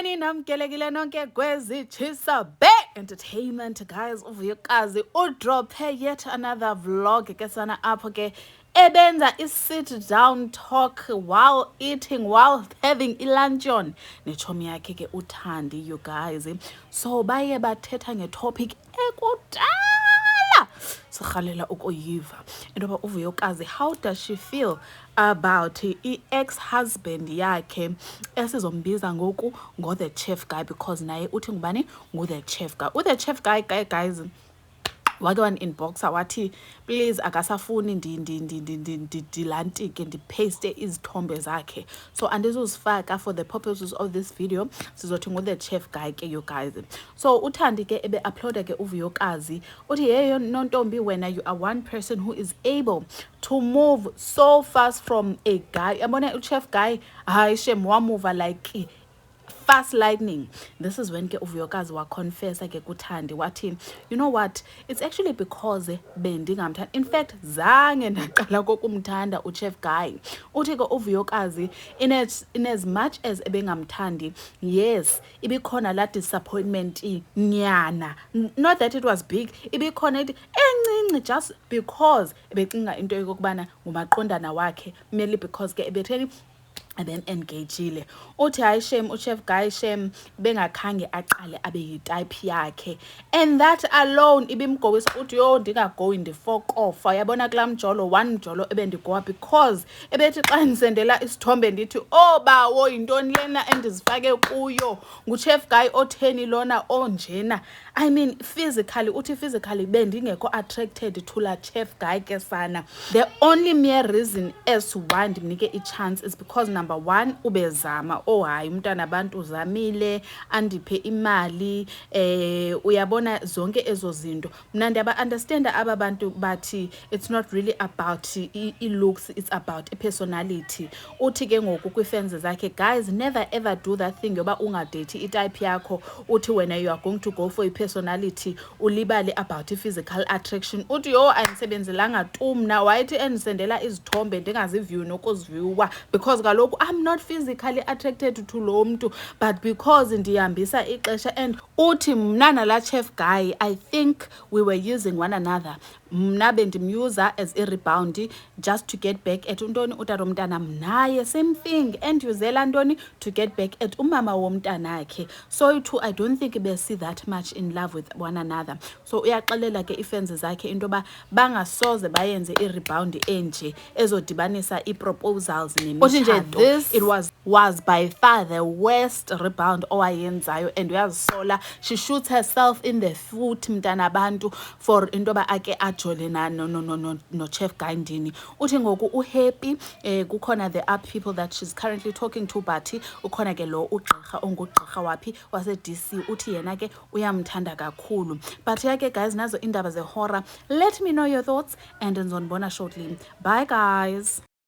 Molweni namkelekile nonke kwezitshisa be entertainment guys. Uvuyokazi udrophe yet another vlog ke sana apho ke ebenza sit down talk while eating, while having luncheon nechomi yakhe ke uThandi, you guys. So baye bathetha ngetopic ekudala sirhalela ukuyiva intoba uvuyokazi, how does she feel about i-ex-husband yakhe esizombiza ngoku ngo-the chef guy, because naye uthi ngubani ngu-the chef guy. U-the chef guy guys wake wan-inboxa wathi please akasafuni ndilantike ndipaste izithombe zakhe, so andizuzifaka for the purposes of this video. Sizothi ngu-the chef guy ke, you guys. So uThandi ke ebe-uploada ke uvuyokazi uthi yeyo nontombi, wena you are one person who is able to move so fast from a guy. Yabona uchef guy, hayi shem wamuva like fast lightning. This is when ke uvuyokazi waconfessa ke kuThandi wathi, you know what, it's actually because bendingamthanda. In fact zange ndaqala kokumthanda uchef guy. Uthi ke uvuyokazi in as much as ebengamthandi, yes ibikhona la disappointment nyana, not that it was big, ibikhona encinci, just because ebecinga into yokubana ngumaqondana wakhe, merely because ke ebetheni engagile. Uthi hayi shem uchef guy shem bengakhange aqale abe yitype yakhe, and that alone ibimgowisa uthi yo ndingagoyi ndifokofa. Yabona kulaa mjolo, one mjolo ebendigowa because ebethi xa ndisendela isithombe ndithi oh bawo yintoni lena endizifake kuyo, nguchef guy otheni lona onjena. I mean physically, uthi physically bendingekho attracted to la chef guy ke sana. The only mere reason as to why ndimnike i-chance is because number one ubezama, oh hayi umntana abantu uzamile andiphe imali, uyabona zonke ezo zinto. Mna ndiyaba-understanda aba bantu bathi it's not really about i-looks, it's about i-personality. Uthi ke ngoku kwifenzi zakhe, guys, never ever do that thing yoba ungadethi itype yakho uthi wena you are going to go for i-personality ulibale about i-physical attraction. Uthi yo andisebenzelanga tu mna, wayethi endisendela izithombe ndingaziviwi nokuziviwa because kaloku I'm not physically attracted to lo mntu, but because ndihambisa ixesha. And uthi mna nala chef guy, I think we were using one another. Mna bendimyuza as a rebound just to get back at untoni utatomntana, mnaye same thing endiyuzela ntoni to get back at umama womntanakhe. So too I don't think they see that much in love with one another. So uyaxelela ke ifenzi zakhe intoba bangasoze bayenze i-rebound enje ezodibanisa i-proposals nemitshato. This it was by far the worst rebound owayenzayo, and uyazisola she shoots herself in the foot mntana bantu for intoba ake ajole no chef guy ndini. Uthi ngoku uhappy, kukhona the other people that she's currently talking to, but ukhona ke lo ugqirha ongugqirha waphi wase-DC, uthi yena ke uyamthanda kakhulu. But yake guys, nazo indaba ze-horror. Let me know your thoughts and ndizonibona shortly. Bye guys.